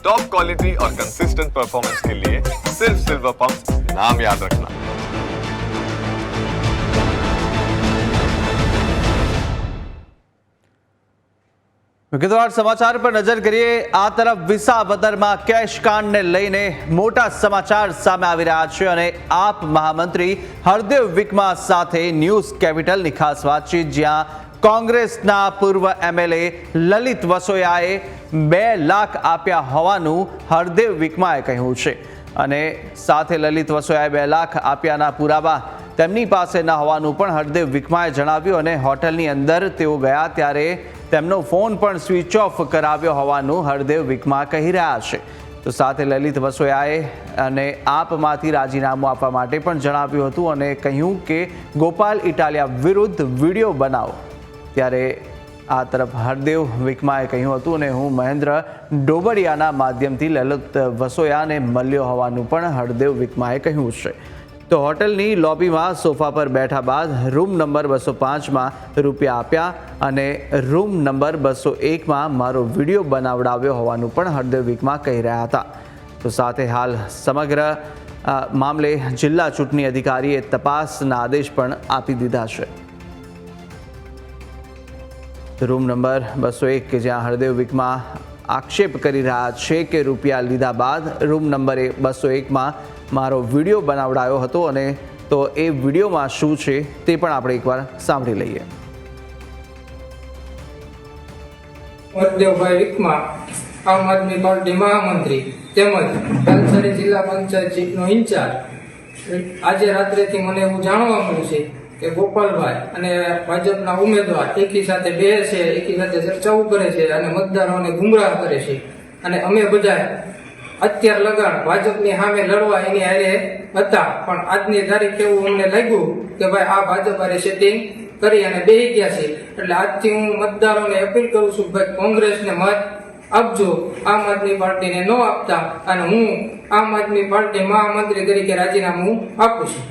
Top quality और consistent performance के लिए सिर्फ सिल्वर पंप नाम याद रखना। વિગતવાર સમાચાર પર નજર કરીએ। આ તરફ વિસાવદરમાં કેશ કાંડને લઈને મોટા સમાચાર સામે આવી રહ્યા છે અને આપ મહામંત્રી હરદેવ વિકમા સાથે ન્યૂઝ કેપિટલની ખાસ વાતચીત, જ્યાં કોંગ્રેસના પૂર્વ એમએલએ લલિત વસોયાએ 2 લાખ આપ્યા હોવાનું હરદેવ વિકમાએ કહ્યું છે અને સાથે લલિત વસોયાએ 2 લાખ આપ્યાના પુરાવા તેમની પાસે ન હોવાનું પણ હરદેવ વિકમાએ જણાવ્યું અને હોટલની અંદર તેઓ ગયા ત્યારે તેમનો ફોન પણ સ્વિચ ઓફ કરાવ્યો હોવાનું હરદેવ વિકમા કહી રહ્યા છે। તો સાથે લલિત વસોયાએ અને આપમાંથી રાજીનામું આપવા માટે પણ જણાવ્યું હતું અને કહ્યું કે ગોપાલ ઇટાલિયા વિરુદ્ધ વિડીયો બનાવો। ત્યારે આ તરફ હરદેવ વિકમાએ કહ્યું હતું અને હું મહેન્દ્ર ડોબરિયાના માધ્યમથી લલિત વસોયાને મળ્યો હોવાનું પણ હરદેવ વિકમાએ કહ્યું છે। તો હોટલની લોબીમાં સોફા પર બેઠા બાદ રૂમ નંબર 205માં રૂપિયા આપ્યા અને રૂમ નંબર 201માં મારો વિડીયો બનાવડાવ્યો હોવાનું પણ હરદેવ વિકમા કહી રહ્યા હતા। તો સાથે હાલ સમગ્ર મામલે જિલ્લા ચૂંટણી અધિકારીએ તપાસના આદેશ પણ આપી દીધા છે। રૂમ નંબર 201 કે જ્યાં હરદેવ વિકમા આક્ષેપ કરી રહ્યા છે કે રૂપિયા લીધા બાદ રૂમ નંબર 201માં મારો વિડીયો બનાવડાયો હતો અને તો એ વિડીયોમાં શું છે તે પણ આપણે એકવાર સાંભળી લઈએ। હરદેવભાઈ વિકમા આમ આદમી પાર્ટી મહામંત્રી તેમજ નવસારી જિલ્લા પંચાયત ચીફનો ઇન્ચાર્જ, આજે રાત્રેથી મને એવું જાણવા મળ્યું છે કે ગોપાલભાઈ અને ભાજપના ઉમેદવાર એકી સાથે બેસે છે, એકી સાથે ચર્ચાઓ કરે છે અને મતદારોને ગુમરાહ કરે છે અને અમે બધા અત્યાર લગાડ ભાજપની સામે લડવા એની હારે હતા, પણ આજની તારીખ એવું અમને લાગ્યું કે ભાઈ આ ભાજપ હારે સેટિંગ કરી અને બેસી ગયા છે। એટલે આજથી હું મતદારોને અપીલ કરું છું કે ભાઈ કોંગ્રેસને મત આપજો, આમ આદમી પાર્ટીને ન આપતા, અને હું આમ આદમી પાર્ટી મહામંત્રી તરીકે રાજીનામું આપું છું।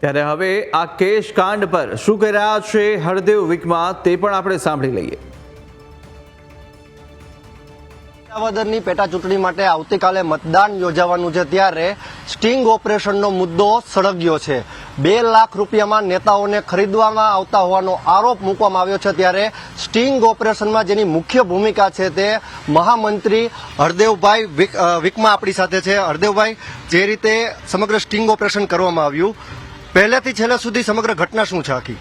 ત્યારે હવે આ કેશ કાંડ પર શું કહી રહ્યા છે હરદેવ વિકમા તે પણ આપણે સાંભળી લઈએ। વિસાવદરની પેટા ચૂંટણી માટે આવતીકાલે મતદાન યોજાવાનું છે ત્યારે સ્ટિંગ ઓપરેશનનો મુદ્દો સળગ્યો છે। 2 લાખ રૂપિયામાં નેતાઓને ખરીદવામાં આવતા હોવાનો આરોપ મૂકવામાં આવ્યો છે ત્યારે સ્ટિંગ ઓપરેશનમાં જેની મુખ્ય ભૂમિકા છે તે મહામંત્રી હરદેવભાઈ વિકમા આપણી સાથે છે। હરદેવભાઈ, જે રીતે સમગ્ર સ્ટિંગ ઓપરેશન કરવામાં આવ્યું, પહેલેથી છેલ્લે સુધી સમગ્ર ઘટના શું છે આખી?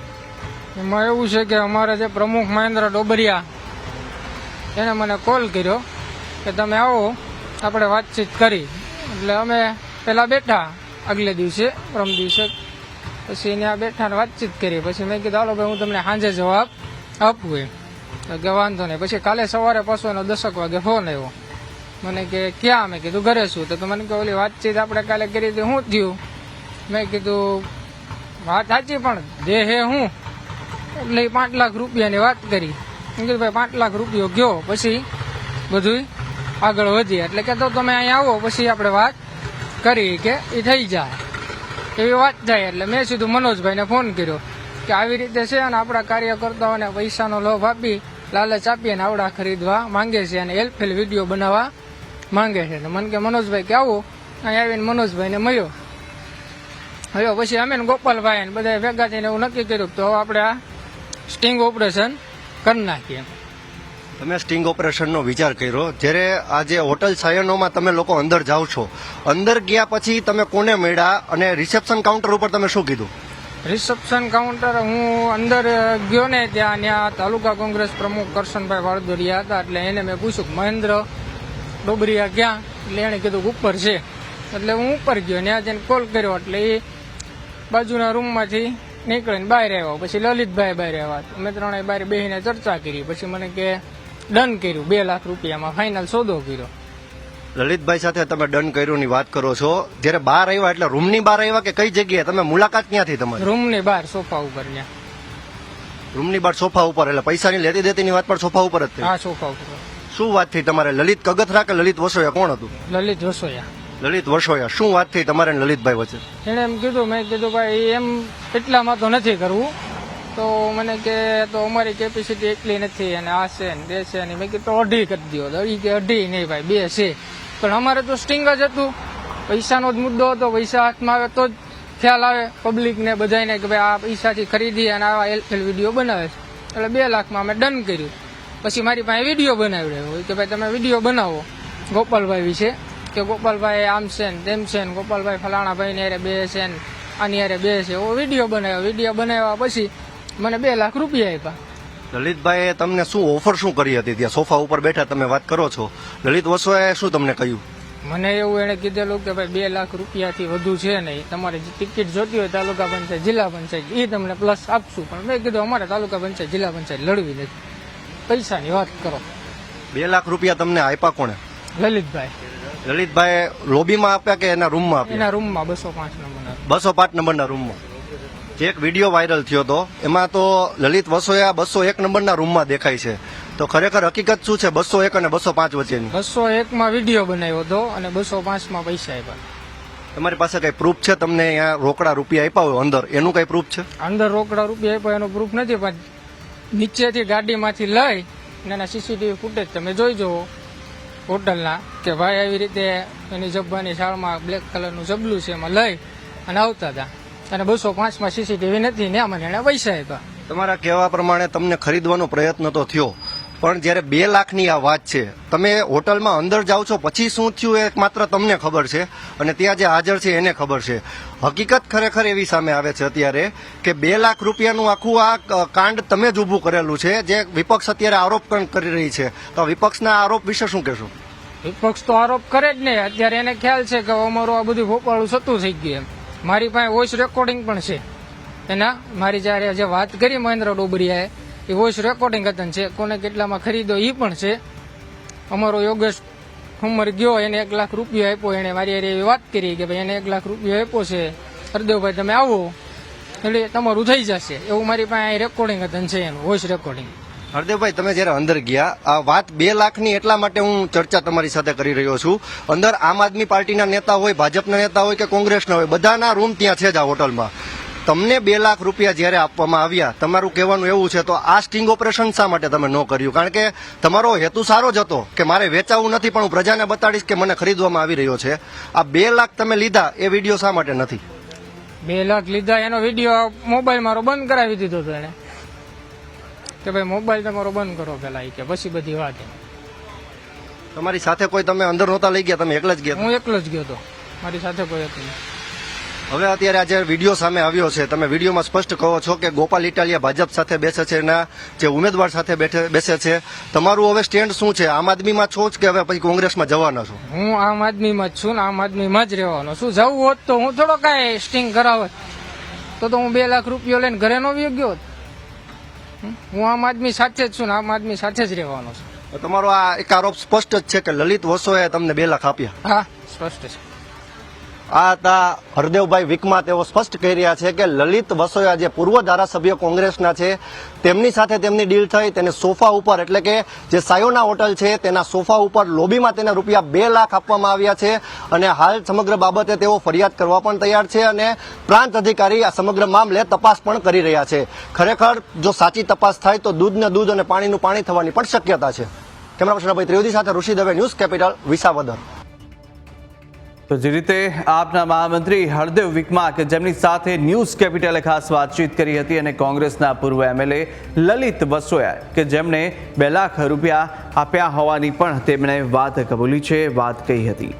એમાં એવું છે કે અમારા જે પ્રમુખ મહેન્દ્ર ડોબરિયા એને મને કોલ કર્યો કે તમે આવો, આપણે વાતચીત કરી। એટલે અમે પહેલાં બેઠા આગલે દિવસે પરમ દિવસે, પછી એને આ બેઠા વાતચીત કરી, પછી મેં કીધું હાલો ભાઈ હું તમને સાંજે જવાબ આપું એમ, કે વાંધો નહીં। પછી કાલે સવારે પાછો એનો 10 વાગે ફોન આવ્યો મને કે ક્યાં? મેં કીધું ઘરે છું। તો મને કે ઓલી વાતચીત આપણે કાલે કરી હતી શું થયું? મેં કીધું વાત સાચી પણ જે હે હું, એટલે 5 લાખ રૂપિયાની વાત કરી। મેં કીધું ભાઈ 5 લાખ રૂપિયો ગયો, પછી બધું આગળ વધી, એટલે કે તો તમે અહીંયા આવો પછી આપણે વાત કરી કે એ થઈ જાય એવી વાત થાય। એટલે મેં સીધું મનોજભાઈને ફોન કર્યો કે આવી રીતે છે અને આપણા કાર્યકર્તાઓને પૈસાનો લોભ આપી, લાલચ આપી અને આવડા ખરીદવા માંગે છે અને હેલ્પફુલ વિડીયો બનાવવા માંગે છે। મને કે મનોજભાઈ કે આવો, અહીં આવીને મનોજભાઈને મળ્યો। પછી અમે ગોપાલભાઈ બધા ભેગા થઈને એવું નક્કી કર્યું તો આપણે આ સ્ટિંગ ઓપરેશન કરી નાખીએ। તમે સ્ટિંગ ઓપરેશનનો વિચાર કર્યો, જ્યારે આ જે હોટલ સાયનોમાં તમે લોકો અંદર જાઓ છો, અંદર ગયા પછી તમે કોને મળ્યા અને રિસેપ્શન કાઉન્ટર ઉપર તમે શું કીધું? રિસેપ્શન કાઉન્ટર હું અંદર ગયો ને ત્યાં તાલુકા કોંગ્રેસ પ્રમુખ કરશનભાઈ વાળદોરિયા હતા, એટલે એને મેં પૂછ્યું મહેન્દ્ર ડોબરિયા ક્યાં? એટલે એણે કીધું ઉપર છે। એટલે હું ઉપર ગયો, ત્યાં જઈને કોલ કર્યો, એટલે એ બાજુના રૂમમાંથી નીકળીને બહાર આવ્યો। પછી લલિતભાઈ બહાર આવ્યા, અમે ત્રણેય બહાર બેસીને ચર્ચા કરી, પછી મને કે ડન કર્યું, 2 લાખ રૂપિયામાં ફાઇનલ સોદો કર્યો। લલિતભાઈ સાથે તમે ડન કર્યું ની વાત કરો છો, જ્યારે બહાર આવ્યા એટલે રૂમની બહાર આવ્યા કે કઈ જગ્યાએ તમે મુલાકાત ક્યાંથી તમારી? રૂમની બહાર સોફા ઉપર। ત્યાં રૂમની બહાર સોફા ઉપર, એટલે પૈસાની લેતી દેતીની વાત પણ સોફા ઉપર જ થઈ? હા, સોફા ઉપર। શું વાત થઈ તમારે? લલિત કગથરા કે લલિત વસોયા, કોણ હતું? લલિત વસોયા। લલિત વસોયા, શું વાત થઈ તમારે લલિતભાઈ વચ્ચે? એને એમ કીધું, મેં કીધું ભાઈ એમ એટલામાં તો નથી કરવું, તો મને કે તો અમારી કેપેસિટી એટલી નથી અને આ છે ને તે છે ને મેં કીધું તો 2.5 કરી દો તો એ કે 2.5 નહીં ભાઈ 2 છે પણ અમારે તો સ્ટિંગ જ હતું પૈસાનો જ મુદ્દો હતો પૈસા હાથમાં આવે તો જ ખ્યાલ આવે પબ્લિકને બધાને કે ભાઈ આ પૈસાથી ખરીદી અને આવા એલફેલ વિડીયો બનાવે છે એટલે 2 લાખમાં અમે ડન કર્યું પછી મારી પાસે વિડીયો બનાવ્યો હોય કે ભાઈ તમે વિડીયો બનાવો ગોપાલભાઈ વિશે કે ગોપાલભાઈ આમ છે ને તેમ છે ને ગોપાલભાઈ ફલાણા ભાઈને હારે બે છે ને આની હારે બે છે એવો વિડીયો બનાવ્યા પછી મને 2 લાખ રૂપિયા આપ્યા લલિતભાઈએ તમને શું ઓફર શું કરી હતી ત્યાં સોફા ઉપર બેઠા તમે વાત કરો છો લલિત વસોયાએ શું તમને કહ્યું મને એવું એને કીધેલું કે ભાઈ 2 લાખ રૂપિયાથી વધુ છે નહીં તમારે જે ટિકિટ જોતી હોય તાલુકા પંચાયત જિલ્લા પંચાયત એ તમને પ્લસ આપશું પણ મેં કીધું અમારે તાલુકા પંચાયત જિલ્લા પંચાયત લડવી નથી પૈસાની વાત કરો 2 લાખ રૂપિયા તમને આપ્યા કોણે લલિતભાઈ લોબીમાં આપ્યા કે એના રૂમમાં આપ્યા એના રૂમમાં 205 નંબરના 205 નંબરના રૂમમાં જે એક વિડીયો વાયરલ થયો હતો એમાં તો લલિત વસોયા 201 નંબરના રૂમમાં દેખાય છે તો ખરેખર હકીકત શું છે 201 અને 205 વચ્ચેની 201 માં વિડીયો બનાવ્યો હતો અને 205 માં પૈસા આપ્યા તમારી પાસે કઈ પ્રૂફ છે તમને અહીંયા રોકડા રૂપિયા આપ્યા હોય અંદર એનું કઈ પ્રૂફ છે અંદર રોકડા રૂપિયા આપ્યા એનો પ્રૂફ નથી પણ નીચેથી ગાડીમાંથી લઈ અને એના સીસીટીવી ફૂટેજ તમે જોઈ જુઓ હોટલના કે ભાઈ આવી રીતે એની જબ્બાની શાળમાં બ્લેક કલરનું જબલું છે એમાં લઈ અને આવતા હતા અને 205 માં સીસીટીવી નથી ને મને એને પૈસા આપ્યા તમારા કહેવા પ્રમાણે તમને ખરીદવાનો પ્રયત્ન તો થયો પણ જ્યારે 2 લાખની આ વાત છે તમે હોટલમાં અંદર જાઓ છો પછી શું થયું એ માત્ર તમને ખબર છે અને ત્યાં જે હાજર છે એને ખબર છે હકીકત ખરેખર એવી સામે આવે છે અત્યારે કે 2 લાખ રૂપિયાનું આખું આ કાંડ તમે જ ઊભું કરેલું છે જે વિપક્ષ અત્યારે આરોપ પણ કરી રહી છે તો વિપક્ષના આરોપ વિશે શું કહેશો વિપક્ષ તો આરોપ કરે જ નહીં અત્યારે એને ખ્યાલ છે કે અમારું આ બધું ભોપાળું સતું થઈ ગયું એમ મારી પાસે વોઇસ રેકોર્ડિંગ પણ છે એના મારી જ્યારે જે વાત કરી મહેન્દ્ર ડોબરિયાએ એ વોઇસ રેકોર્ડિંગ હતા છે કોને કેટલામાં ખરીદો એ પણ છે અમારો યોગેશ ઠુમ્મર ગયો એને 1 લાખ રૂપિયા આપ્યો એને મારી એવી વાત કરી કે ભાઈ એને 1 લાખ રૂપિયા આપ્યો છે હરદેવભાઈ તમે આવો એટલે તમારું થઈ જશે એવું મારી પાસે રેકોર્ડિંગ હતા છે એનું વોઇસ રેકોર્ડિંગ હરદેવભાઈ તમે જયારે અંદર ગયા આ વાત 2 લાખની એટલા માટે હું ચર્ચા તમારી સાથે કરી રહ્યો છું અંદર આમ આદમી પાર્ટીના નેતા હોય ભાજપના નેતા હોય કે કોંગ્રેસના હોય બધાના રૂમ ત્યાં છે જ આ હોટલમાં તમને 2 લાખ રૂપિયા જ્યારે આપવામાં આવ્યા તમારું કહેવાનું એવું છે તો આ સ્ટિંગ ઓપરેશન શા માટે તમે ન કર્યું કારણ કે તમારો હેતુ સારો જ હતો કે મારે વેચાવું નથી પણ હું પ્રજાને બતાડીશ કે મને ખરીદવામાં આવી રહ્યો છે આ 2 લાખ તમે લીધા એ વિડીયો શા માટે નથી 2 લાખ લીધા એનો વિડીયો મોબાઈલ મારો બંધ કરાવી દીધો હતો એને કે ભાઈ મોબાઈલ તમારો બંધ કરો પેલા કે પછી બધી વાત તમારી સાથે કોઈ તમે અંદર નહોતા લઈ ગયા તમે એકલા જ ગયા હું એકલો જ ગયો હતો મારી સાથે કોઈ હતું નહીં હવે અત્યારે આ જે વિડીયો સામે આવ્યો છે તમે વિડીયોમાં સ્પષ્ટ કહો છો કે ગોપાલ ઇટાલિયા ભાજપ સાથે બેસે છે એના જે ઉમેદવાર સાથે બેસે છે તમારું હવે સ્ટેન્ડ શું છે આમ આદમીમાં છો જ કે હવે પછી કોંગ્રેસમાં જવાના છો હું આમ આદમીમાં જ છું ને આમ આદમીમાં જ રહેવાનો શું જવું હોત તો હું થોડો કાંઈ સ્ટિંગ કરાવત તો હું 2 લાખ રૂપિયા લઈને ઘરે નો ગયો હોત હું આમ આદમી સાથે જ છું ને આમ આદમી સાથે જ રહેવાનો છું તમારો આ એક આરોપ સ્પષ્ટ જ છે કે લલિત વસોયાએ તમને 2 લાખ આપ્યા હા સ્પષ્ટ છે આ હતા હરદેવભાઈ વિકમા તેઓ સ્પષ્ટ કહી રહ્યા છે કે લલિત વસોયા જે પૂર્વ ધારાસભ્ય કોંગ્રેસના છે તેમની સાથે તેમની ડીલ થઈ તેને સોફા ઉપર એટલે કે જે સાયોના હોટલ છે તેના સોફા ઉપર લોબીમાં તેને રૂપિયા 2 લાખ આપવામાં આવ્યા છે અને હાલ સમગ્ર બાબતે તેઓ ફરિયાદ કરવા પણ તૈયાર છે અને પ્રાંત અધિકારી આ સમગ્ર મામલે તપાસ પણ કરી રહ્યા છે ખરેખર જો સાચી તપાસ થાય તો દૂધને દૂધ અને પાણીનું પાણી થવાની પણ શક્યતા છે કેમેરા પર્સન અભય ત્રિવેદી સાથે ઋષિ દવે ન્યૂઝ કેપિટલ વિસાવદર તો જે રીતે આપના મહામંત્રી હરદેવ વિકમા કે જેમની સાથે ન્યૂઝ કેપિટલે ખાસ વાતચીત કરી હતી અને કોંગ્રેસના પૂર્વ એમએલએ લલિત વસોયા કે જેમણે 2 લાખ રૂપિયા આપ્યા હોવાની પણ તેમણે વાત કબૂલી છે વાત કહી હતી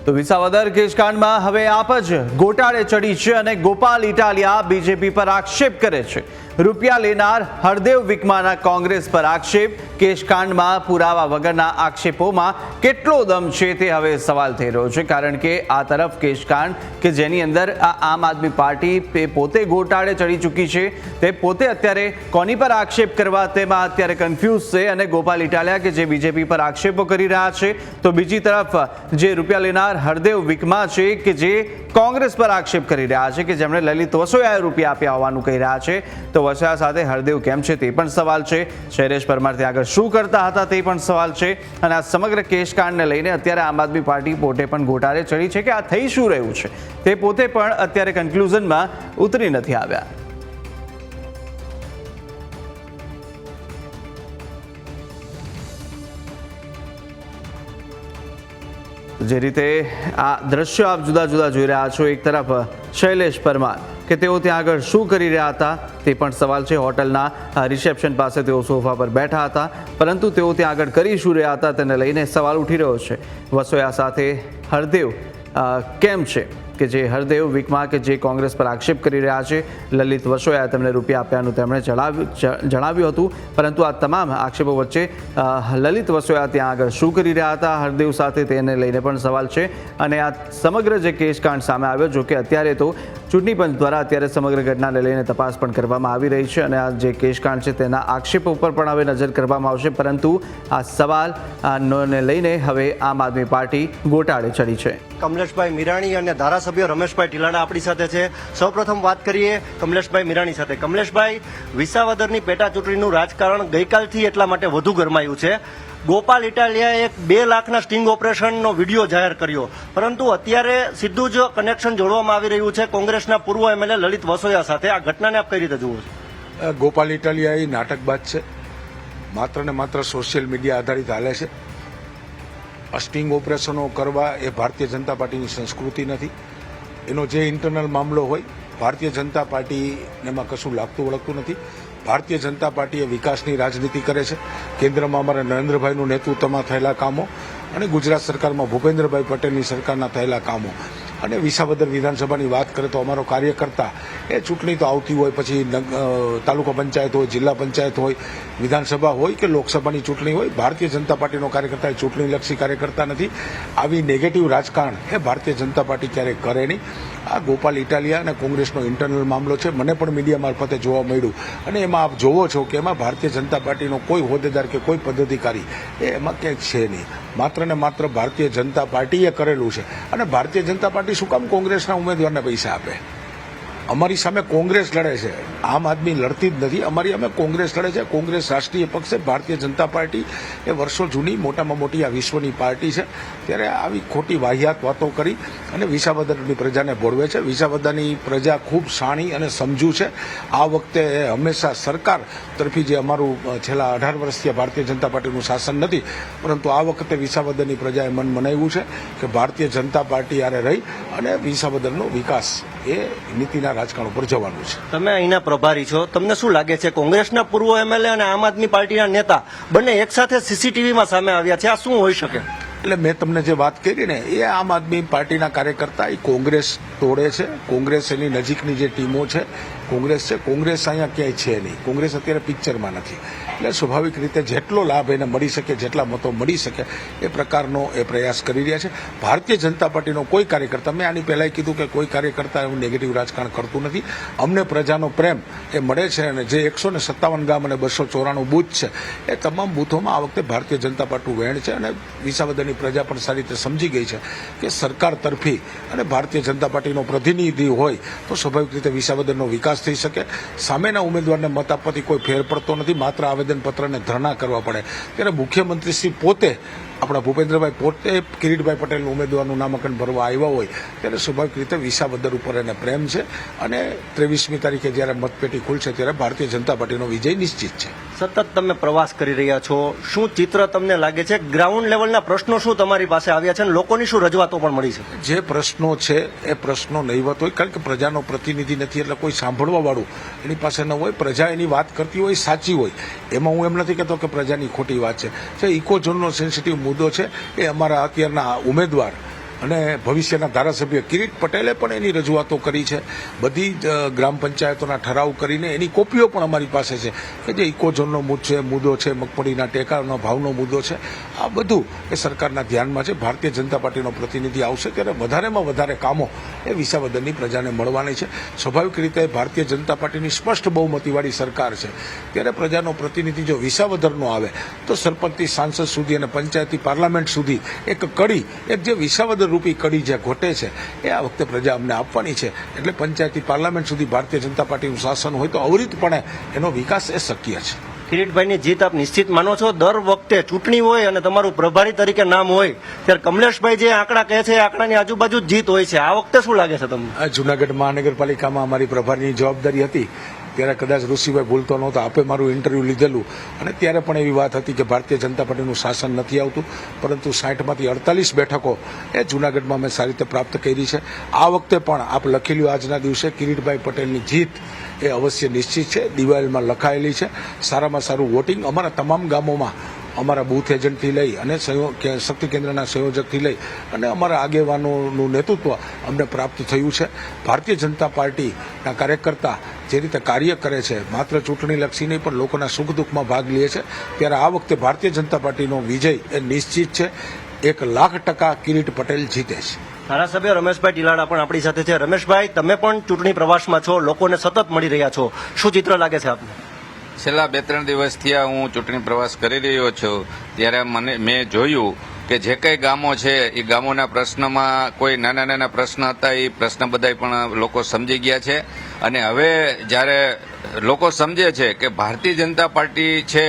તો વિસાવદર કેસકાંડમાં હવે આપ જ ગોટાળે ચડી છે અને ગોપાલ ઇટાલિયા બીજેપી પર આક્ષેપ કરે છે રૂપિયા લેનાર હરદેવ વિકમાના કોંગ્રેસ પર આક્ષેપ કેસકાંડમાં પુરાવા વગરના આક્ષેપોમાં કેટલો દમ છે તે હવે સવાલ થઈ રહ્યો છે કારણ કે આ તરફ કેસકાંડ કે જેની અંદર આ આમ આદમી પાર્ટી પોતે ગોટાળે ચડી ચૂકી છે તે પોતે અત્યારે કોની પર આક્ષેપ કરવા તેમાં અત્યારે કન્ફ્યુઝ છે અને ગોપાલ ઇટાલિયા કે જે બીજેપી પર આક્ષેપો કરી રહ્યા છે તો બીજી તરફ જે રૂપિયા લેનાર હરદેવ વિકમા છે કે જે કોંગ્રેસ પર આક્ષેપ કરી રહ્યા છે કે જેમણે લલિત વસોયાએ રૂપિયા આપ્યા હોવાનું કહી રહ્યા છે તો વસાયા સાથે હરદેવ કેમ છે તે પણ સવાલ છે. શૈલેષ પરમાર ત્યાં આગળ શું કરતા હતા તે પણ સવાલ છે. અને આ સમગ્ર કેસકાંડને લઈને અત્યારે આમ આદમી પાર્ટી પોતે પણ ગોટાળે ચડી છે કે આ થઈ શું રહ્યું છે તે પોતે પણ અત્યારે કન્ક્લુઝનમાં ઉતરી નથી આવ્યા. જે રીતે આ દ્રશ્યો આપ જુદા જુદા જોઈ રહ્યા છો, એક તરફ શૈલેષ પરમાર કે તેઓ ત્યાં આગળ શું કરી રહ્યા હતા તે પણ સવાલ છે. હોટલના રિસેપ્શન પાસે તેઓ સોફા પર બેઠા હતા, પરંતુ તેઓ ત્યાં આગળ કરી શું રહ્યા હતા તેને લઈને સવાલ ઉઠી રહ્યો છે. વસોયા સાથે હરદેવ કેમ છે કે જે હરદેવ વીકમાં કે જે કોંગ્રેસ પર આક્ષેપ કરી રહ્યા છે, લલિત વસોયા તેમને રૂપિયા આપ્યાનું તેમણે જણાવ્યું હતું, પરંતુ આ તમામ આક્ષેપો વચ્ચે લલિત વસોયા ત્યાં આગળ શું કરી રહ્યા હતા હરદેવ સાથે તેને લઈને પણ સવાલ છે. અને આ સમગ્ર જે કેસકાંડ સામે આવ્યો, જો કે અત્યારે તો ચૂંટણી પંચ દ્વારા અત્યારે સમગ્ર ઘટનાને લઈને તપાસ પણ કરવામાં આવી રહી છે અને આ જે કેસકાંડ છે તેના આક્ષેપો ઉપર પણ હવે નજર કરવામાં આવશે, પરંતુ આ સવાલને લઈને હવે આમ આદમી પાર્ટી ગોટાળે ચડી છે. કમલેશભાઈ મીરાણી અને ધારાસભ્ય રમેશભાઈ ટીલાડા આપણી સાથે છે. સૌપ્રથમ વાત કરીએ કમલેશભાઈ મીરાણી સાથે. કમલેશભાઈ, વિસાવદરની પેટા ચૂંટણીનું રાજકારણ ગઈકાલથી એટલા માટે વધુ ગરમાયું છે. ગોપાલ ઇટાલિયાએ 2 લાખના સ્ટિંગ ઓપરેશનનો વિડીયો જાહેર કર્યો, પરંતુ અત્યારે સીધું જ કનેક્શન જોડવામાં આવી રહ્યું છે કોંગ્રેસના પૂર્વ એમએલએ લલિત વસોયા સાથે. આ ઘટનાને આપ કઈ રીતે જુઓ છો? ગોપાલ ઇટાલિયા એ નાટકબાજ છે, માત્ર ને માત્ર સોશિયલ મીડિયા આધારિત હાલે છે. સ્ટિંગ ઓપરેશનો કરવા એ ભારતીય જનતા પાર્ટીની સંસ્કૃતિ નથી. એનો જે ઇન્ટરનલ મામલો હોય, ભારતીય જનતા પાર્ટીને એમાં કશું લાગતું વળગતું નથી. ભારતીય જનતા પાર્ટી એ વિકાસની રાજનીતિ કરે છે. કેન્દ્રમાં અમારા નરેન્દ્રભાઈનું નેતૃત્વમાં થયેલા કામો અને ગુજરાત સરકારમાં ભૂપેન્દ્રભાઈ પટેલની સરકારના થયેલા કામો અને વિસાવદર વિધાનસભાની વાત કરે તો અમારો કાર્યકર્તા એ ચૂંટણી તો આવતી હોય, પછી તાલુકા પંચાયત હોય, જિલ્લા પંચાયત હોય, વિધાનસભા હોય કે લોકસભાની ચૂંટણી હોય, ભારતીય જનતા પાર્ટીનો કાર્યકર્તા એ ચૂંટણીલક્ષી કાર્યકર્તા નથી. આવી નેગેટિવ રાજકારણ એ ભારતીય જનતા પાર્ટી ક્યારેય કરે નહીં. આ ગોપાલ ઇટાલિયા અને કોંગ્રેસનો ઇન્ટરનલ મામલો છે. મને પણ મીડિયા મારફતે જોવા મળ્યું અને એમાં આપ જોવો છો કે એમાં ભારતીય જનતા પાર્ટીનો કોઈ હોદ્દેદાર કે કોઈ પદાધિકારી એમાં ક્યાંક છે નહીં. માત્ર ને માત્ર ભારતીય જનતા પાર્ટીએ કરેલું છે. અને ભારતીય જનતા પાર્ટી શું કામ કોંગ્રેસના ઉમેદવારને પૈસા આપે? અમારી સામે કોંગ્રેસ લડે છે, આમ આદમી લડતી જ નથી. અમારી સામે કોંગ્રેસ લડે છે. કોંગ્રેસ રાષ્ટ્રીય પક્ષ છે. ભારતીય જનતા પાર્ટી એ વર્ષો જૂની મોટામાં મોટી આ વિશ્વની પાર્ટી છે. ત્યારે આવી ખોટી વાહિયાત વાતો કરી અને વિસાવદરની પ્રજાને ભોળવે છે. વિસાવદરની પ્રજા ખૂબ શાણી અને સમજુ છે. આ વખતે હંમેશા સરકાર તરફી જે અમારું છેલ્લા 18 વર્ષથી ભારતીય જનતા પાર્ટીનું શાસન નથી, પરંતુ આ વખતે વિસાવદરની પ્રજાએ મન મનાવ્યું છે કે ભારતીય જનતા પાર્ટી આરે રહી અને વિસાવદરનો વિકાસ એ નીતિના રાજકારણ ઉપર જવાનું છે. તમે અહીંના પ્રભારી છો, તમને શું લાગે છે કોંગ્રેસના પૂર્વ એમએલએ અને આમ આદમી પાર્ટીના નેતા બંને એકસાથે સીસીટીવીમાં સામે આવ્યા છે, આ શું હોઈ શકે? એટલે મેં તમને જે વાત કરી ને એ આમ આદમી પાર્ટીના કાર્યકર્તા એ કોંગ્રેસ તોડે છે. કોંગ્રેસ એની નજીકની જે ટીમો છે કોંગ્રેસ છે. કોંગ્રેસ અહીંયા ક્યાંય છે નહીં. કોંગ્રેસ અત્યારે પિક્ચરમાં નથી. એટલે સ્વાભાવિક રીતે જેટલો લાભ એને મળી શકે, જેટલા મતો મળી શકે એ પ્રકારનો એ પ્રયાસ કરી રહ્યા છે. ભારતીય જનતા પાર્ટીનો કોઈ કાર્યકર્તા, મેં આની પહેલાં કીધું કે કોઈ કાર્યકર્તા એવું નેગેટિવ રાજકારણ કરતું નથી. અમને પ્રજાનો પ્રેમ એ મળે છે અને જે 157 ગામ અને 294 બૂથ છે એ તમામ બૂથોમાં આ વખતે ભારતીય જનતા પાર્ટીનું વહેણ છે. અને વિસાવદરની પ્રજા પણ સારી રીતે સમજી ગઈ છે કે સરકાર તરફી અને ભારતીય જનતા પાર્ટીનો પ્રતિનિધિ હોય તો સ્વાભાવિક રીતે વિસાવદરનો વિકાસ થઈ શકે. સામેના ઉમેદવારને મત આપવાથી કોઈ ફેર પડતો નથી. માત્ર આવેદનપત્રને ધરણા કરવા પડે. ત્યારે મુખ્યમંત્રીશ્રી પોતે આપણા ભૂપેન્દ્રભાઈ પોતે કિરીટભાઈ પટેલનું ઉમેદવારનું નામાંકન ભરવા આવ્યા હોય ત્યારે સ્વાભાવિક રીતે વિસાવદર ઉપર એને પ્રેમ છે. અને 23મી તારીખે જ્યારે મતપેટી ખુલશે ત્યારે ભારતીય જનતા પાર્ટીનો વિજય નિશ્ચિત છે. સતત તમે પ્રવાસ કરી રહ્યા છો, શું ચિત્ર તમને લાગે છે? ગ્રાઉન્ડ લેવલના પ્રશ્નો શું તમારી પાસે આવ્યા છે અને લોકોની શું રજૂઆતો પણ મળી શકે? જે પ્રશ્નો છે એ પ્રશ્નો નહીવત હોય, કારણ કે પ્રજાનો પ્રતિનિધિ નથી એટલે કોઈ સાંભળવા વાળું એની પાસે ન હોય. પ્રજા એની વાત કરતી હોય સાચી હોય, એમાં હું એમ નથી કહેતો કે પ્રજાની ખોટી વાત છે. જે ઇકોઝોનનો સેન્સિટિવ મુદ્દો છે એ અમારા અત્યારના ઉમેદવાર અને ભવિષ્યના ધારાસભ્ય કિરીટ પટેલે પણ એની રજૂઆતો કરી છે. બધી ગ્રામ પંચાયતોના ઠરાવ કરીને એની કોપીઓ પણ અમારી પાસે છે કે જે ઇકોઝોનનો મુદ્દો છે, મગફળીના ટેકાના ભાવનો મુદ્દો છે, આ બધું એ સરકારના ધ્યાનમાં છે. ભારતીય જનતા પાર્ટીનો પ્રતિનિધિ આવશે ત્યારે વધારેમાં વધારે કામો એ વિસાવદરની પ્રજાને મળવાની છે. સ્વાભાવિક રીતે ભારતીય જનતા પાર્ટીની સ્પષ્ટ બહુમતીવાળી સરકાર છે ત્યારે પ્રજાનો પ્રતિનિધિ જો વિસાવદરનો આવે તો સરપંચથી સાંસદ સુધી અને પંચાયતથી પાર્લામેન્ટ સુધી એક કડી, એક જે વિસાવદર રૂપી કડી જે ઘોટે છે એ આ વખતે પ્રજા અમને આપવાની છે. એટલે પંચાયતી પાર્લામેન્ટ સુધી ભારતીય જનતા પાર્ટીનું શાસન હોય તો અવિરતપણે એનો વિકાસ એ શક્ય છે. કિરીટભાઈની જીત આપ નિશ્ચિત માનો છો? દર વખતે ચૂંટણી હોય અને તમારું પ્રભારી તરીકે નામ હોય ત્યારે કમલેશભાઈ જે આંકડા કહે છે એ આંકડાની આજુબાજુ જ જીત હોય છે. આ વખતે શું લાગે છે તમને? આ જૂનાગઢ મહાનગરપાલિકામાં અમારી પ્રભારીની જવાબદારી હતી ત્યારે કદાચ ઋષિભાઈ ભૂલતો નહોતો, આપે મારું ઇન્ટરવ્યુ લીધેલું અને ત્યારે પણ એવી વાત હતી કે ભારતીય જનતા પાર્ટીનું શાસન નથી આવતું, પરંતુ 60માંથી 48 બેઠકો એ જૂનાગઢમાં અમે સારી રીતે પ્રાપ્ત કરી છે. આ વખતે પણ આપ લખી લ્યો આજના દિવસે કિરીટભાઈ પટેલની જીત એ અવશ્ય નિશ્ચિત છે, દિવાલમાં લખાયેલી છે. સારામાં સારું વોટિંગ અમારા તમામ ગામોમાં અમારા બૂથ એજન્ટથી લઈ અને શક્તિ કેન્દ્રના સંયોજકથી લઈ અને અમારા આગેવાનોનું નેતૃત્વ અમને પ્રાપ્ત થયું છે. ભારતીય જનતા પાર્ટીના કાર્યકર્તા જે રીતે કાર્ય કરે છે, માત્ર ચૂંટણીલક્ષી નહીં પણ લોકોના સુખ દુઃખમાં ભાગ લે છે, ત્યારે આ વખતે ભારતીય જનતા પાર્ટીનો વિજય એ નિશ્ચિત છે. 1,00,000% કિરીટ પટેલ જીતે છે. ધારાસભ્ય રમેશભાઈ ટીલાડા પણ આપણી સાથે છે. રમેશભાઈ, તમે પણ ચૂંટણી પ્રવાસમાં છો, લોકોને સતત મળી રહ્યા છો, શું ચિત્ર લાગે છે આપને? છેલ્લા 2-3 દિવસથી હું ચૂંટણી પ્રવાસ કરી રહ્યો છું ત્યારે મેં જોયું કે જે કંઈ ગામો છે એ ગામોના પ્રશ્નમાં કોઈ નાના નાના પ્રશ્ન હતા એ પ્રશ્ન બધાય પણ લોકો સમજી ગયા છે. અને હવે જ્યારે લોકો સમજે છે કે ભારતીય જનતા પાર્ટી છે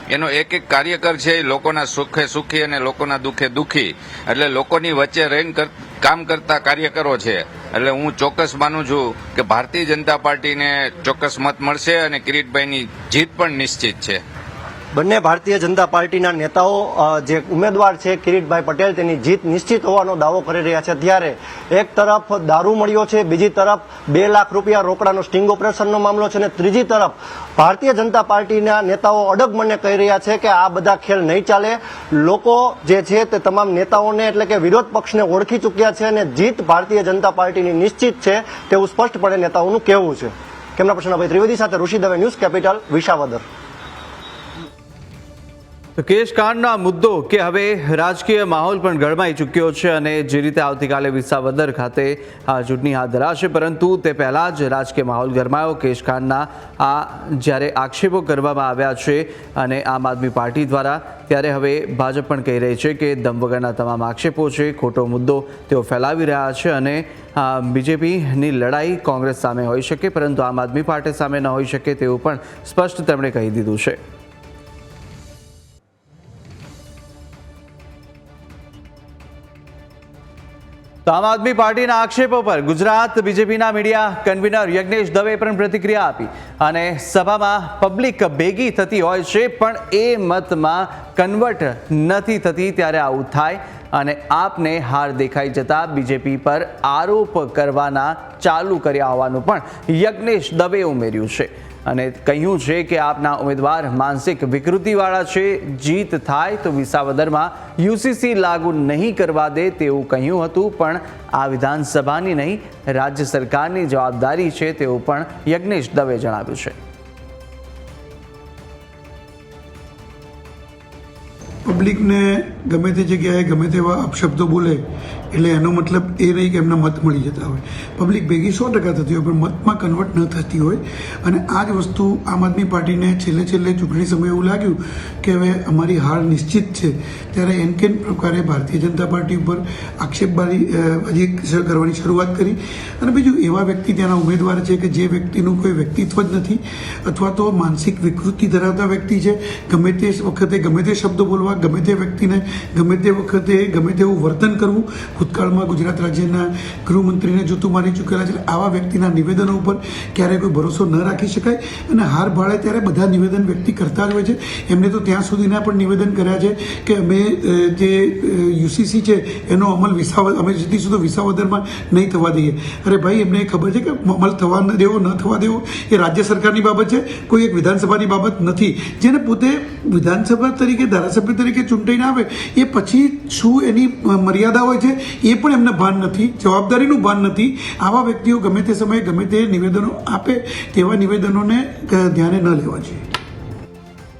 એનો એક એક કાર્યકર છે એ લોકોના સુખે સુખી અને લોકોના દુઃખે દુઃખી, એટલે લોકોની વચ્ચે રહીને કામ કરતા કાર્યકરો છે. એટલે હું ચોક્કસ માનું છું કે ભારતીય જનતા પાર્ટીને ચોક્કસ મત મળશે અને કિરીટભાઈની જીત પણ નિશ્ચિત છે. બંને ભારતીય જનતા પાર્ટીના નેતાઓ જે ઉમેદવાર છે કિરીટભાઈ પટેલ તેની જીત નિશ્ચિત હોવાનો દાવો કરી રહ્યા છે. ત્યારે એક તરફ દારૂ મળ્યો છે, બીજી તરફ 2 લાખ રૂપિયા રોકડાનો સ્ટિંગ ઓપરેશનનો મામલો છે અને ત્રીજી તરફ ભારતીય જનતા પાર્ટીના નેતાઓ અડગ મને કહી રહ્યા છે કે આ બધા ખેલ નહીં ચાલે. લોકો જે છે તે તમામ નેતાઓને એટલે કે વિરોધ પક્ષને ઓળખી ચૂક્યા છે અને જીત ભારતીય જનતા પાર્ટીની નિશ્ચિત છે તેવું સ્પષ્ટપણે નેતાઓનું કહેવું છે. કેમેરા પર્સન અભય ત્રિવેદી સાથે ઋષિ દવે, ન્યૂઝ કેપિટલ, વિસાવદર. તો કેશકાંડનો આ મુદ્દો કે હવે રાજકીય માહોલ પણ ગરમાઈ ચૂક્યો છે અને જે રીતે આવતીકાલે વિસાવદર ખાતે આ ચૂંટણી હાથ ધરાશે, પરંતુ તે પહેલાં જ રાજકીય માહોલ ગરમાયો. કેશકાંડના આ જ્યારે આક્ષેપો કરવામાં આવ્યા છે અને આમ આદમી પાર્ટી દ્વારા, ત્યારે હવે ભાજપ પણ કહી રહી છે કે દમ વગરના તમામ આક્ષેપો છે, ખોટો મુદ્દો તેઓ ફેલાવી રહ્યા છે અને બીજેપીની લડાઈ કોંગ્રેસ સામે હોઈ શકે પરંતુ આમ આદમી પાર્ટી સામે ન હોઈ શકે તેવું પણ સ્પષ્ટ તેમણે કહી દીધું છે. તો આમ આદમી પાર્ટીના આક્ષેપો પર ગુજરાત બીજેપીના મીડિયા કન્વીનર યજ્ઞેશ દવે પણ પ્રતિક્રિયા આપી અને સભામાં પબ્લિક ભેગી થતી હોય છે પણ એ મતમાં કન્વર્ટ નથી થતી ત્યારે આવું થાય અને આપને હાર દેખાઈ જતા બીજેપી પર આરોપ કરવાના ચાલુ કર્યા હોવાનું પણ યજ્ઞેશ દવે ઉમેર્યું છે અને કહ્યું છે કે આપના ઉમેદવાર માનસિક વિકૃતિવાળા છે, જીત થાય તો વિસાવદરમાં યુસીસી લાગુ નહીં કરવા દે તેવું કહ્યું હતું, પણ આ વિધાનસભાની નહીં રાજ્ય સરકારની જવાબદારી છે તેવું પણ યજ્ઞેશ દવે જણાવ્યું છે. પબ્લિકને ગમે તે જગ્યાએ ગમે તેવા અપશબ્દો બોલે એટલે એનો મતલબ એ નહીં કે એમના મત મળી જતા હોય. પબ્લિક ભેગી 100% થતી હોય પણ મતમાં કન્વર્ટ ન થતી હોય અને આ જ વસ્તુ આમ આદમી પાર્ટીને છેલ્લે ચૂંટણી સમયે એવું લાગ્યું કે હવે અમારી હાર નિશ્ચિત છે ત્યારે એન કેન પ્રકારે ભારતીય જનતા પાર્ટી ઉપર આક્ષેપબાજી કરવાની શરૂઆત કરી. અને બીજું એવા વ્યક્તિ ત્યાંના ઉમેદવાર છે કે જે વ્યક્તિનું કોઈ વ્યક્તિત્વ જ નથી અથવા તો માનસિક વિકૃતિ ધરાવતા વ્યક્તિ છે, ગમે તે વખતે ગમે તે શબ્દો બોલવા, ગમે તે વ્યક્તિને ગમે તે વખતે ગમે તેવું વર્તન કરવું. ભૂતકાળમાં ગુજરાત રાજ્યના ગૃહમંત્રીને જૂતું મારી ચૂકેલા છે. આવા વ્યક્તિના નિવેદનો ઉપર ક્યારેય કોઈ ભરોસો ન રાખી શકાય અને હાર ભાળે ત્યારે બધા નિવેદન વ્યક્તિ કરતા જ હોય છે. એમને તો ત્યાં સુધીના પણ નિવેદન કર્યા છે કે અમે જે યુસીસી છે એનો અમલ અમે જીતીશું તો વિસાવદરમાં નહીં થવા દઈએ. અરે ભાઈ, એમને ખબર છે કે અમલ થવા ન દેવો ન થવા દેવો એ રાજ્ય સરકારની બાબત છે, કોઈ એક વિધાનસભાની બાબત નથી. જેને પોતે વિધાનસભા તરીકે ધારાસભ્ય તરીકે ચૂંટાઈને આવે એ પછી શું એની મર્યાદા હોય છે એ પણ એમને ભાન નથી, જવાબદારીનું ભાન નથી. આવા વ્યક્તિઓ ગમે તે સમયે ગમે તે નિવેદનો આપે તેવા નિવેદનોને ધ્યાને ન લેવા જોઈએ.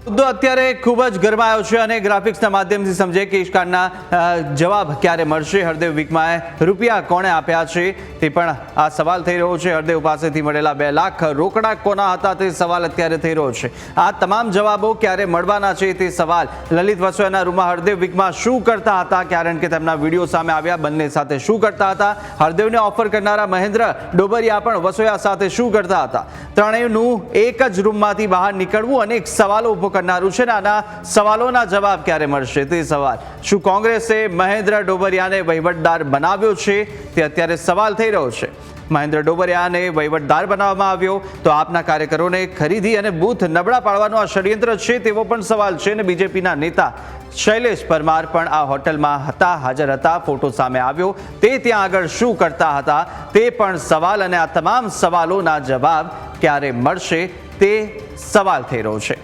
મુદ્દો અત્યારે ખૂબ જ ગરમાયો છે અને ગ્રાફિક્સના માધ્યમથી સમજે કેશકાંડના જવાબ ક્યારે મળશે. હરદેવ વિકમાએ રૂપિયા કોણે આપ્યા છે તે પણ આ સવાલ થઈ રહ્યો છે. હરદેવ પાસેથી મળેલા 2 લાખ રોકડા કોના હતા તે સવાલ અત્યારે થઈ રહ્યો છે. આ તમામ જવાબો ક્યારે મળવાના છે તે સવાલ. લલિત વસોયાના રૂમમાં હરદેવ વિકમા શું કરતા હતા, કારણ કે તેમના વિડીયો સામે આવ્યા. બંને સાથે શું કરતા હતા? હરદેવને ઓફર કરનારા મહેન્દ્ર ડોબરિયા પણ વસોયા સાથે શું કરતા હતા? ત્રણેયનું એક જ રૂમમાંથી બહાર નીકળવું અનેક સવાલો ઉભો કરનારું છે. આના સવાલોના જવાબ ક્યારે મળશે તે સવાલ. શું કોંગ્રેસે મહેન્દ્ર ડોબરિયાને વહીવટદાર બનાવ્યો છે તે અત્યારે સવાલ થઈ રહ્યો છે. મહેન્દ્ર ડોબરિયાને વહીવટદાર બનાવવામાં આવ્યો તો આપના કાર્યકરોને ખરીદી અને બૂથ નબળા પાડવાનો આ ષડયંત્ર છે તેવો પણ સવાલ છે. અને બીજેપીના નેતા શૈલેષ પરમાર પણ આ હોટલમાં હાજર હતા. ફોટો સામે આવ્યો. તે ત્યાં આગળ શું કરતા હતા તે પણ સવાલ. અને આ તમામ સવાલોના જવાબ ક્યારે મળશે તે સવાલ થઈ રહ્યો છે.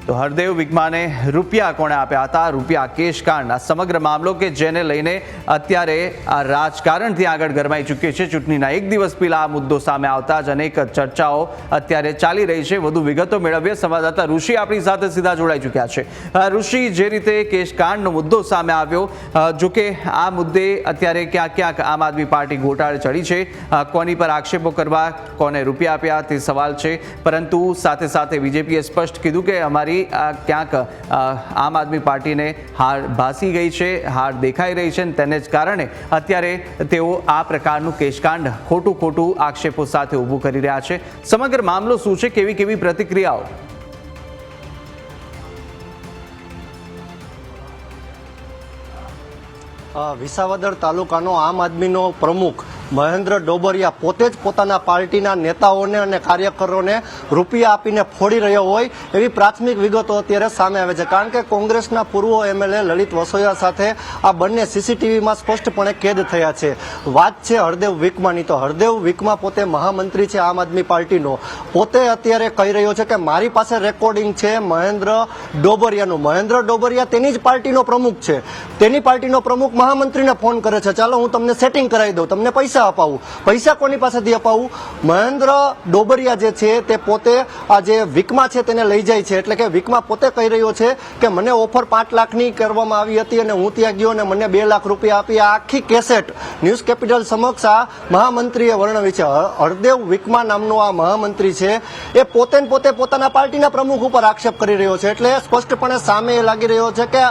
તો હરદેવ વિકમાને રૂપિયા કોણે આપ્યા હતા? રૂપિયા કેશકાંડ, આ સમગ્ર મામલો કે જેને લઈને અત્યારે આ રાજકારણ ત્યાં આગળ ગરમાઈ ચૂક્યું છે. ચૂંટણીના એક દિવસ પહેલા આ મુદ્દો સામે આવતા જ અનેક ચર્ચાઓ અત્યારે ચાલી રહી છે. વધુ વિગતો મેળવીએ. સંવાદદાતા ઋષિ આપણી સાથે સીધા જોડાઈ ચૂક્યા છે. ઋષિ, જે રીતે કેશકાંડનો મુદ્દો સામે આવ્યો, જો કે આ મુદ્દે અત્યારે ક્યાંક ક્યાંક આમ આદમી પાર્ટી ગોટાળે ચડી છે. કોની પર આક્ષેપો કરવા, કોને રૂપિયા આપ્યા તે સવાલ છે. પરંતુ સાથે સાથે બીજેપીએ સ્પષ્ટ કીધું કે અમારી ક્યાંક આમ આદમી પાર્ટીને હાર ભાસી ગઈ છે, હાર દેખાઈ રહી છે. તેને જ કારણે અત્યારે તેઓ આ પ્રકારનું કેશકાંડ ખોટું આક્ષેપો સાથે ઊભું કરી રહ્યા છે. સમગ્ર મામલો શું છે? કેવી પ્રતિક્રિયાઓ? વિસાવદર તાલુકાનો આમ આદમીનો પ્રમુખ મહેન્દ્ર ડોબરિયા પોતે જ પોતાના પાર્ટીના નેતાઓને અને કાર્યકરોને રૂપિયા આપીને ફોડી રહ્યો હોય એવી પ્રાથમિક વિગતો અત્યારે સામે આવે છે. કારણ કે કોંગ્રેસના પૂર્વ એમએલએ લલિત વસોયા સાથે આ બંને સીસીટીવીમાં સ્પષ્ટપણે કેદ થયા છે. વાત છે હરદેવ વિકમાની. તો હરદેવ વિકમા પોતે મહામંત્રી છે આમ આદમી પાર્ટીનો. પોતે અત્યારે કહી રહ્યો છે કે મારી પાસે રેકોર્ડિંગ છે મહેન્દ્ર ડોબરિયાનું. મહેન્દ્ર ડોબરિયા તેની જ પાર્ટીનો પ્રમુખ છે. તેની પાર્ટીનો પ્રમુખ મહામંત્રીને ફોન કરે છે, ચાલો હું તમને સેટિંગ કરાવી દઉં, તમને પૈસા અપાવું. પૈસા કોની પાસેથી અપાવું? મહેન્દ્ર ડોબરિયા જે છે તે પોતે આ જે વિકમા છે તેને લઈ જાય છે. એટલે કે વિકમા પોતે કહી રહ્યો છે કે મને ઓફર 5 લાખની કરવામાં આવી હતી અને હું ત્યાં ગયો અને મને 2 લાખ રૂપિયા આપી. આ આખી કેસેટ ન્યૂઝ કેપિટલ સમક્ષ આ મહામંત્રીએ વર્ણવી છે. હરદેવ વિકમા નામનો આ મહામંત્રી છે એ પોતે પોતાના પાર્ટીના પ્રમુખ ઉપર આક્ષેપ કરી રહ્યો છે. એટલે સ્પષ્ટપણે સામે એ લાગી રહ્યો છે કે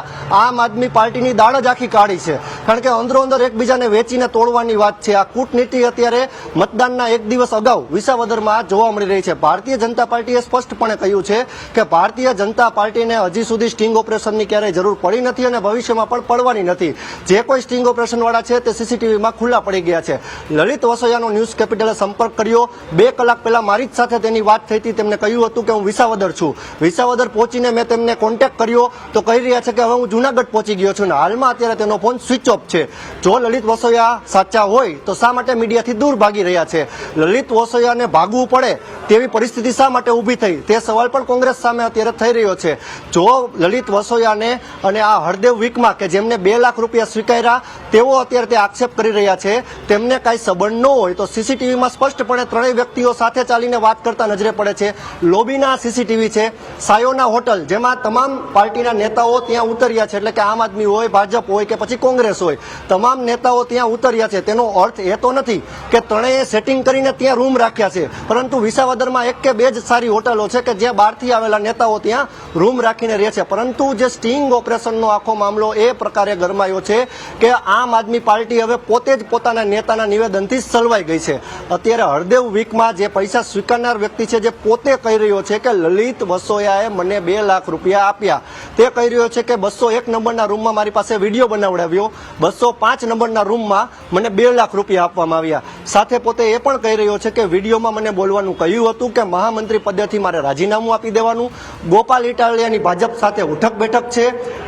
આમ આદમી પાર્ટીની દાળ જ આખી કાઢી છે. કારણ કે અંદરો અંદર એકબીજાને વેચીને તોડવાની વાત છે. આ કૂટનીતિ અત્યારે મતદાનના એક દિવસ અગાઉ વિસાવદરમાં જોવા મળી રહી છે. ભારતીય જનતા પાર્ટીએ સ્પષ્ટપણે કહ્યું છે કે ભારતીય જનતા પાર્ટીને હજી સુધી સ્ટિંગ ઓપરેશનની ક્યારેય જરૂર પડી નથી અને ભવિષ્યમાં પણ પડવાની નથી. જે કોઈ સ્ટિંગ ઓપરેશન વાળા છે તે સીસીટીવીમાં ખુલ્લા પડી ગયા છે. લલિત વસોયાનો ન્યૂઝ કેપિટલે સંપર્ક કર્યો. 2 કલાક પહેલા મારી જ સાથે તેની વાત થઈ હતી. તેમને કહ્યું હતું કે હું વિસાવદર છું. વિસાવદર પહોંચીને મેં તેમને કોન્ટેક્ટ કર્યો તો કહી રહ્યા છે કે હવે હું જુનાગઢ પહોંચી ગયો છું. હાલમાં અત્યારે તેનો ફોન સ્વિચ ઓફ છે. જો લલિત વસોયા સાચા હોય તો શા માટે મીડિયાથી દૂર ભાગી રહ્યા છે? લલિત વસોયાને ભાગવું પડે તેવી પરિસ્થિતિ શા માટે ઊભી થઈ તે સવાલ પણ કોંગ્રેસ સામે અત્યારે થઈ રહ્યો છે. જો લલિત વસોયાને અને આ હરદેવ વિકમા કે જેમને 2 લાખ રૂપિયા સ્વીકાર્યા તેઓ અત્યારે તે આક્ષેપ કરી રહ્યા છે, તેમને કાંઈ સંબંધ ન હોય તો સીસીટીવીમાં સ્પષ્ટપણે 3 વ્યક્તિઓ સાથે ચાલીને વાત કરતા નજરે પડે છે. લોબીના સીસીટીવી છે. સાયોના હોટલ જેમાં તમામ પાર્ટીના નેતાઓ ત્યાં ઉતર્યા છે. એટલે કે આમ આદમી હોય, ભાજપ હોય કે પછી કોંગ્રેસ હોય, તમામ નેતાઓ ત્યાં ઉતર્યા છે. તેનો અર્થ એ તો નથી કે ત્રણેય સેટિંગ કરીને ત્યાં રૂમ રાખ્યા છે, પરંતુ વિસાવદરમાં 1 કે 2 જ સારી હોટલો છે કે જ્યાં બહારથી આવેલા નેતાઓ ત્યાં રૂમ રાખીને રહે છે. પરંતુ જે સ્ટિંગ ઓપરેશનનો આખો મામલો એ પ્રકારે ગરમાયો છે કે આમ આદમી પાર્ટી હવે પોતે જ પોતાના નેતાના નિવેદનથી સલવાઈ ગઈ છે. અત્યારે હરદેવ વિકમા જે પૈસા સ્વીકારનાર વ્યક્તિ છે, જે પોતે કહી રહ્યો છે કે લલિત વસોયાએ મને 2 લાખ રૂપિયા આપ્યા. તે કહી રહ્યો છે કે 201 નંબરના રૂમમાં મારી પાસે વિડીયો બનાવડાવ્યો, 205 નંબરના રૂમમાં મને 2 લાખ રૂપિયા આપવામાં આવ્યા. સાથે પોતે એ પણ કહી રહ્યો છે કે વિડીયોમાં મને બોલવાનું કહ્યું હતું કે મહામંત્રી પદેથી મારે રાજીનામું આપી દેવાનું. ગોપાલ ઇટાલિયાની ભાજપ સાથે ઉઠક બેઠક છે.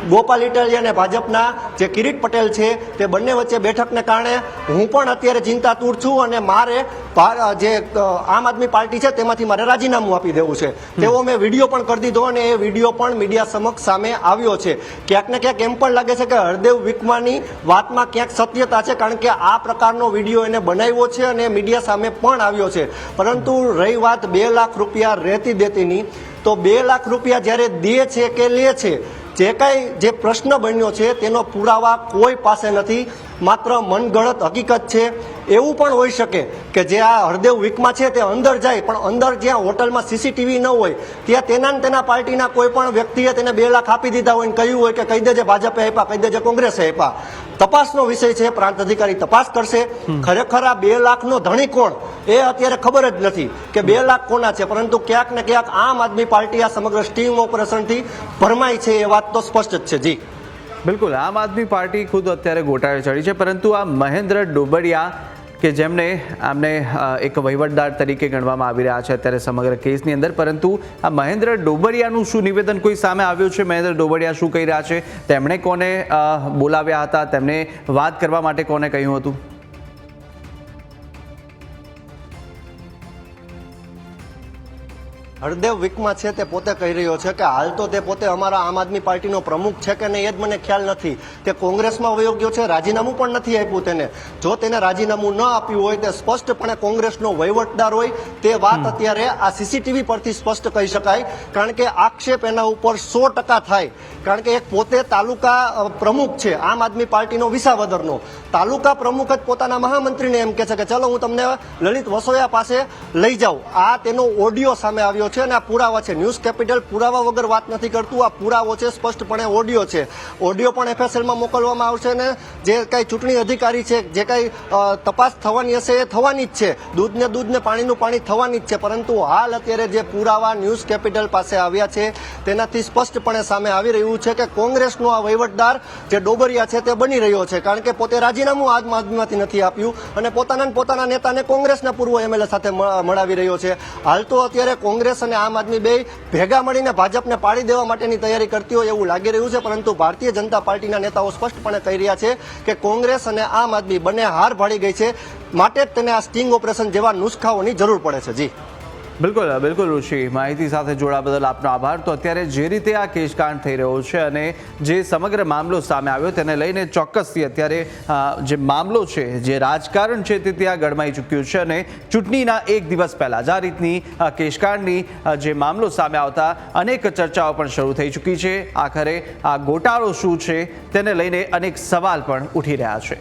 ગોપાલ ઇટાલિયા અને ભાજપના જે કિરીટ પટેલ છે તે બંને વચ્ચે બેઠકને કારણે હું પણ અત્યારે ચિંતાતુર છું અને મારે જે આમ આદમી પાર્ટી છે તેમાંથી મારે રાજીનામું આપી દેવું છે. તેવો મેં વિડીયો પણ કરી દીધો અને એ વિડીયો પણ મીડિયા સમક્ષ સામે આવ્યો છે. ક્યાંક ને ક્યાંક એમ પણ લાગે છે કે હરદેવ વિકમાની વાતમાં ક્યાંક સત્યતા છે, કારણ કે આ પ્રકારનો વિડીયો એને બનાવ્યો છે અને મીડિયા સામે પણ આવ્યો છે. પરંતુ રહી વાત 2 લાખ રૂપિયા રહેતી દેતીની, તો 2 લાખ રૂપિયા જ્યારે દે છે કે લે છે, જે કાંઈ જે પ્રશ્ન બન્યો છે તેનો પુરાવા કોઈ પાસે નથી, માત્ર મનગઢત હકીકત છે. એવું પણ હોઈ શકે કે જે આ હરદેવ વીકમાં છે તે અંદર જાય, પણ અંદર જ્યાં હોટલમાં સીસીટીવી ન હોય ત્યાં તેના પાર્ટીના કોઈ પણ વ્યક્તિએ તેને 2 લાખ આપી દીધા હોય ને કહ્યું હોય કે કહી દેજે ભાજપે આપ્યા, કહી દેજે કોંગ્રેસે આપ્યા. તપાસનો વિષય છે, પ્રાંત અધિકારી તપાસ કરશે. ખરેખર આ 2 લાખનો ધણી કોણ એ અત્યારે ખબર જ નથી કે 2 લાખ કોના છે, પરંતુ ક્યાંક ને ક્યાંક આમ આદમી પાર્ટી આ સમગ્ર સ્ટિંગ ઓપરેશનથી ભરમાઈ છે એ વાત તો સ્પષ્ટ જ છે. જી બિલકુલ, આમ આદમી પાર્ટી ખુદ અત્યારે ગોટાળે ચડી છે, પરંતુ આ મહેન્દ્ર ડોબડિયા કે જેમને આમને એક વહીવટદાર તરીકે ગણવામાં આવી રહ્યા છે અત્યારે સમગ્ર કેસની અંદર, પરંતુ આ મહેન્દ્ર ડોબડિયાનું શું નિવેદન કોઈ સામે આવ્યું છે? મહેન્દ્ર ડોબડિયા શું કહી રહ્યા છે? તેમણે કોને બોલાવ્યા હતા? તેમને વાત કરવા માટે કોને કહ્યું હતું? હરદેવ વીકમાં છે તે પોતે કહી રહ્યો છે કે હાલ તો તે પોતે અમારા આમ આદમી પાર્ટીનો પ્રમુખ છે કે નહીં એ જ મને ખ્યાલ નથી. તે કોંગ્રેસમાં વયો ગયો છે, રાજીનામું પણ નથી આપ્યું તેને. જો તેને રાજીનામું ન આપ્યું હોય તે સ્પષ્ટપણે કોંગ્રેસનો વહીવટદાર હોય તે વાત અત્યારે આ સીસીટીવી પરથી સ્પષ્ટ કહી શકાય, કારણ કે આક્ષેપ એના ઉપર 100% થાય. કારણ કે એક પોતે તાલુકા પ્રમુખ છે આમ આદમી પાર્ટીનો વિસાવદરનો, તાલુકા પ્રમુખ જ પોતાના મહામંત્રીને એમ કહે છે કે ચલો હું તમને લલિત વસોયા પાસે લઈ જાઉં. આ તેનો ઓડિયો સામે આવ્યો છે અને આ પુરાવા છે. ન્યૂઝ કેપિટલ પુરાવા વગર વાત નથી કરતું, આ પુરાવો છે, સ્પષ્ટપણે ઓડિયો છે. ઓડિયો પણ એફએસએલમાં મોકલવામાં આવશે અને જે કાંઈ ચૂંટણી અધિકારી છે, જે કાંઈ તપાસ થવાની હશે એ થવાની જ છે. દૂધને દૂધ ને પાણીનું પાણી થવાની જ છે. પરંતુ હાલ અત્યારે જે પુરાવા ન્યૂઝ કેપિટલ પાસે આવ્યા છે તેનાથી સ્પષ્ટપણે સામે આવી રહ્યું છે કે કોંગ્રેસનો આ વહીવટદાર જે ડોબરિયા છે તે બની રહ્યો છે, કારણ કે પોતે રાજીનામું આમ આદમીમાંથી નથી આપ્યું અને પોતાના નેતાને કોંગ્રેસના પૂર્વ એમએલએ સાથે મળાવી રહ્યો છે. હાલ તો અત્યારે કોંગ્રેસ અને આમ આદમી બે ભેગા મળીને ભાજપને પાડી દેવા માટેની તૈયારી કરતી હોય એવું લાગી રહ્યું છે, પરંતુ ભારતીય જનતા પાર્ટીના નેતાઓ સ્પષ્ટપણે કહી રહ્યા છે કે કોંગ્રેસ અને આમ આદમી બંને હાર ભાળી ગઈ છે, માટે જ તેને આ સ્ટિંગ ઓપરેશન જેવા નુસ્ખાઓની જરૂર પડે છે. જી બિલકુલ બિલકુલ ઋષિ, માહિતી સાથે જોડાવા બદલ આપનો આભાર. તો અત્યારે જે રીતે આ કેસકાંડ થઈ રહ્યો છે અને જે સમગ્ર મામલો સામે આવ્યો તેને લઈને ચોક્કસથી અત્યારે જે મામલો છે, જે રાજકારણ છે તે ત્યાં ગરમાઈ ચૂક્યું છે અને ચૂંટણીના એક દિવસ પહેલાં જ આ રીતની કેસકાંડની જે મામલો સામે આવતા અનેક ચર્ચાઓ પણ શરૂ થઈ ચૂકી છે. આખરે આ ગોટાળો શું છે તેને લઈને અનેક સવાલ પણ ઉઠી રહ્યા છે.